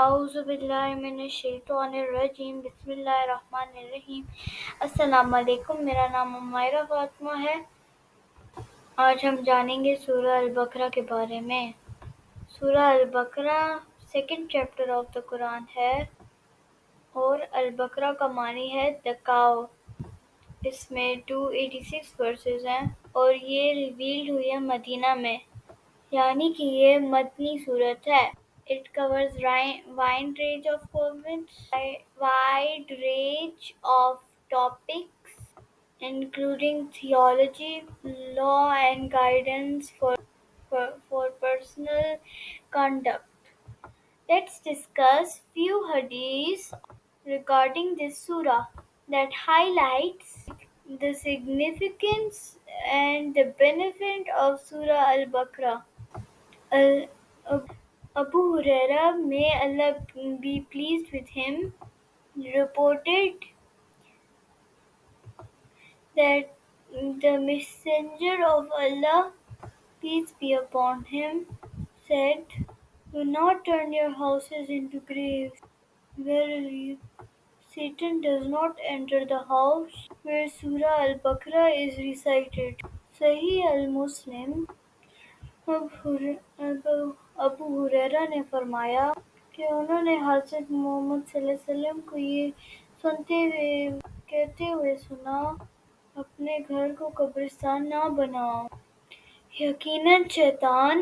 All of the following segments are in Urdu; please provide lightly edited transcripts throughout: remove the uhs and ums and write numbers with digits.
اعوذ باللہ من الشیطان الرجیم بسم اللہ الرحمن الرحیم السلام علیکم، میرا نام عمائرہ فاطمہ ہے۔ آج ہم جانیں گے سورہ البقرہ کے بارے میں۔ سورہ البقرہ سیکنڈ چیپٹر آف دا قرآن ہے اور البقرہ کا معنی ہے the cow۔ اس میں 286 ورسز ہیں اور یہ ریویلڈ ہوئی ہے مدینہ میں، یعنی کہ یہ مدنی صورت ہے۔ It covers wide range of topics including theology, law and guidance for personal conduct. Let's discuss few hadiths regarding this surah that highlights the significance and the benefit of Surah Al-Baqarah. Abu Huraira, may Allah be pleased with him, reported that the Messenger of Allah, peace be upon him, said, "Do not turn your houses into graves. Verily, Satan does not enter the house where Surah Al-Baqarah is recited." Sahih al-Muslim۔ ابو ہریرہ نے فرمایا کہ انہوں نے حضرت محمد صلی اللہ علیہ وسلم کو یہ سنتے ہوئے کہتے ہوئے سنا، اپنے گھر کو قبرستان نہ بناؤ، یقیناً شیطان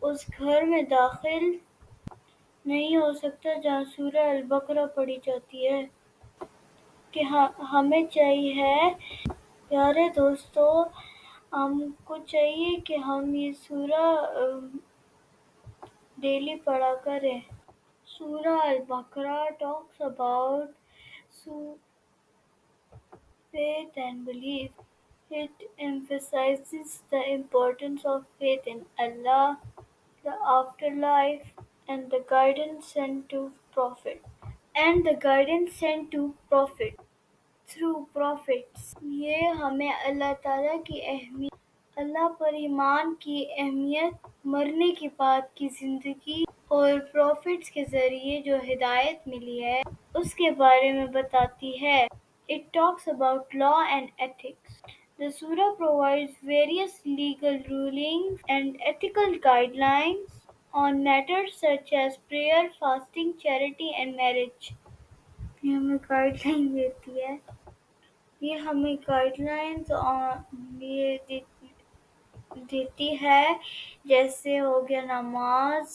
اس گھر میں داخل نہیں ہو سکتا جہاں سورہ البقرہ پڑھی جاتی ہے۔ کہ ہمیں چاہیے پیارے دوستو، ہم کو چاہیے کہ ہم یہ سورہ ڈیلی پڑھا کریں۔ سورہ البقرہ talks about faith and belief. It emphasizes the importance of faith in Allah, the afterlife, and the guidance sent to through prophets. یہ ہمیں اللہ تعالیٰ کی اہمیت، اللہ پر ایمان کی اہمیت، مرنے کے بعد کی زندگی اور پروفٹس کے ذریعے جو ہدایت ملی ہے اس کے بارے میں بتاتی ہے۔ It talks about law and ethics. The surah provides various legal rulings and ethical guidelines on matters such as prayer, fasting, charity and marriage. یہ ہمیں گائیڈ لائن دیتی ہے، یہ ہمیں گائیڈ لائنز دیتی ہے، جیسے ہو گیا نماز،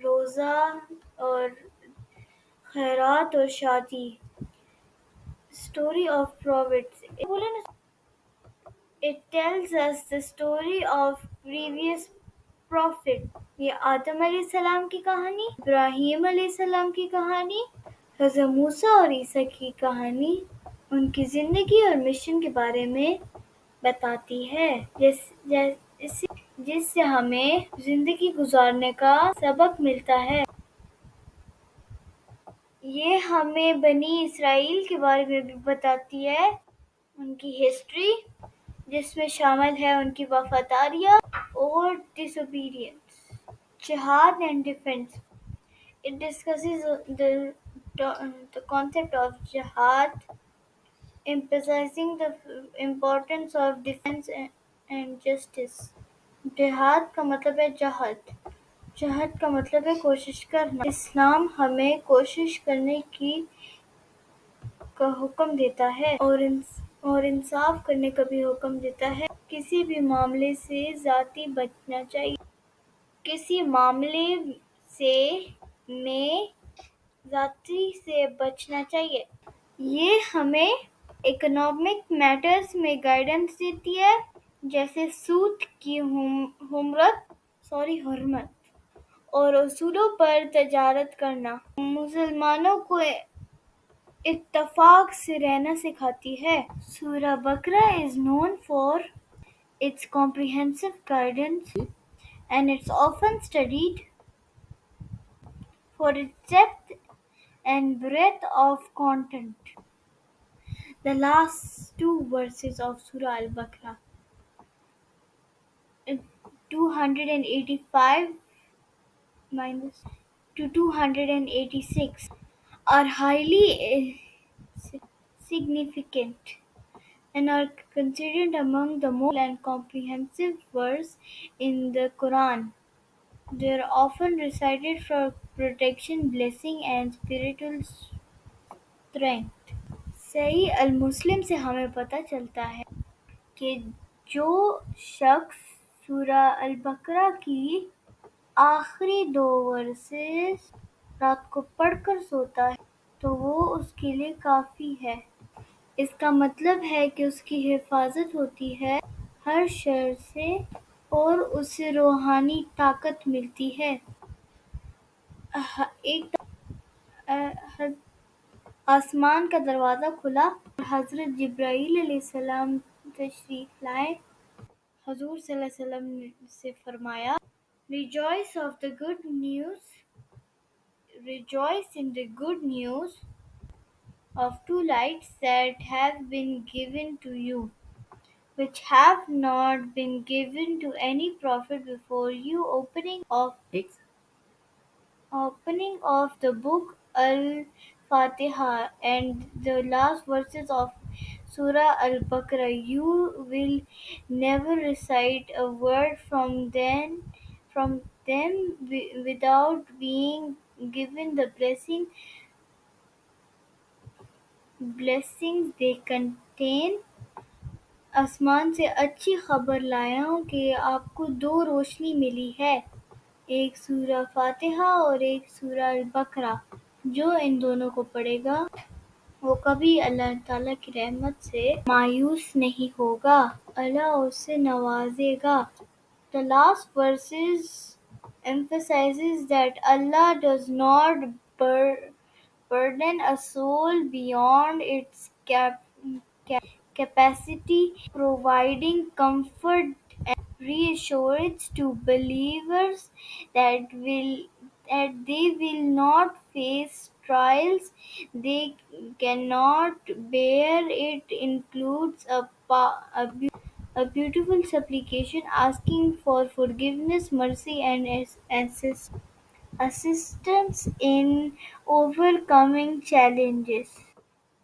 روزہ اور خیرات اور شادی۔ Story of prophets. It tells us the story of previous prophet. یہ آدم علیہ السلام کی کہانی، ابراہیم علیہ السلام کی کہانی، حضرت موسیٰ اور عیسیٰ کی کہانی، ان کی زندگی اور مشن کے بارے میں بتاتی ہے، جس سے ہمیں زندگی گزارنے کا سبق ملتا ہے۔ یہ ہمیں بنی اسرائیل کے بارے میں بھی بتاتی ہے، ان کی ہسٹری، جس میں شامل ہے ان کی وفاداریاں اور ڈس اوبیڈینس۔ جہاد and defence. It discusses the concept of jihad, emphasizing the importance of defense and justice. جہاد کا مطلب ہے جہاد، جہاد کا مطلب ہے کوشش کرنا۔ اسلام ہمیں کوشش کرنے کا حکم دیتا ہے اور انصاف کرنے کا بھی حکم دیتا ہے۔ کسی بھی معاملے سے ذاتی بچنا چاہیے۔ یہ ہمیں اکنامک میٹرز میں گائیڈنس دیتی ہے، جیسے سود کی حرمت اور اصولوں پر تجارت کرنا۔ مسلمانوں کو اتفاق سے رہنا سکھاتی ہے۔ سورہ بقرہ is known for its comprehensive guidance and it's often studied for its depth and breadth of content. The last two verses of Surah Al-Baqarah, 285 minus to 286 are highly significant and are considered among the most and comprehensive verses in the Quran. They are often recited for protection, blessing and spiritual strength. صحیح المسلم سے ہمیں پتہ چلتا ہے کہ جو شخص سورہ البقرہ کی آخری 2 ورسز رات کو پڑھ کر سوتا ہے تو وہ اس کے لیے کافی ہے۔ اس کا مطلب ہے کہ اس کی حفاظت ہوتی ہے ہر شر سے اور اسے روحانی طاقت ملتی ہے۔ ایک آسمان کا دروازہ کھلا اور حضرت جبرائیل علیہ السلام تشریف لائے۔ حضور صلی اللہ علیہ وسلم سے فرمایا Rejoice in the good news of 2 lights that have been given to you, which have not been given to any prophet before you. Opening of the book Al-Fatiha and the last verses of Surah Al-Baqarah. You will never recite a word from them without being given the blessings they contain. آسمان سے اچھی خبر لایا ہوں کہ آپ کو 2 روشنی ملی ہے، ایک سورہ فاتحہ اور ایک سورہ البقرہ۔ جو ان دونوں کو پڑھے گا وہ کبھی اللہ تعالیٰ کی رحمت سے مایوس نہیں ہوگا، اللہ اسے نوازے گا۔ The last verses emphasizes that Allah does not burden a soul beyond its capacity, providing comfort and reassurance to believers that they will not face trials they cannot bear. It includes a beautiful supplication asking for forgiveness, mercy and assistance in overcoming challenges.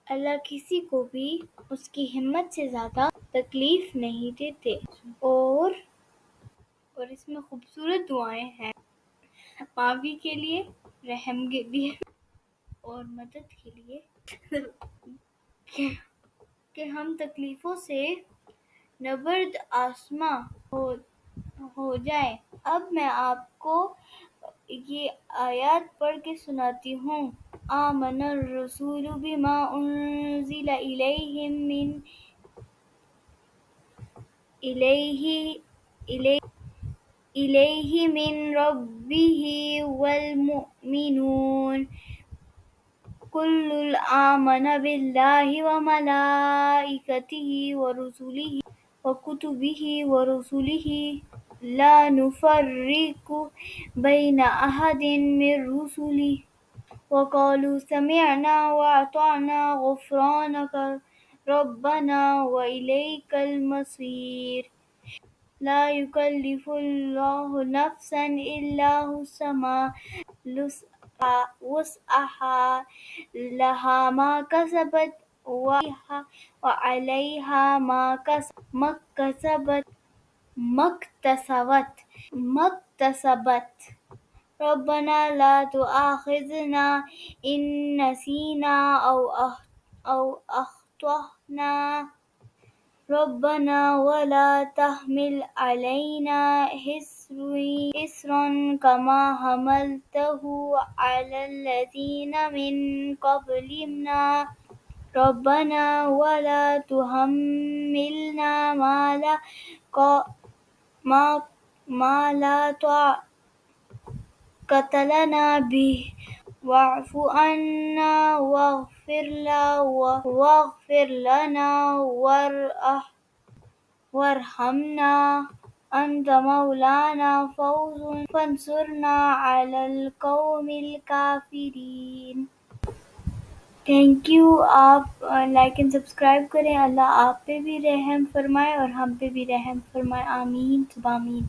اللہ کسی کو بھی اس کی ہمت سے زیادہ تکلیف نہیں دیتے۔ اور اس میں خوبصورت دعائیں ہیں معافی کے لیے، رحم کے لیے اور مدد کے لیے کہ ہم تکلیفوں سے نبرد آسماں ہو جائیں۔ اب میں آپ کو یہ آیات پڑھ کے سناتی ہوں۔ آمن الرسول بما انزل الیہ من ربہ والمؤمنون كل آمن بالله وملائكته ورسله وكتبه ورسله لا نفرق بين أحد من رسله وقالوا سمعنا وأطعنا غفرانك ربنا وإليك المصير لا يكلف الله نفسا إلا وسعها لها ما كسبت وعليها ما اكتسبت ربنا لا تؤاخذنا إن نسينا أو أخطأنا ربنا ولا تحمل علينا إصرا كما حملته على الذين من قبلنا ربنا ولا تحملنا ما لا طاقة لنا به واعف عنا واغفر لنا وارحمنا أنت مولانا فانصرنا على القوم الكافرين۔ Thank you. آپ لائک اینڈ سبسکرائب کریں۔ اللہ آپ پہ بھی رحم فرمائے اور ہم پہ بھی رحم فرمائے۔ آمین ثم آمین۔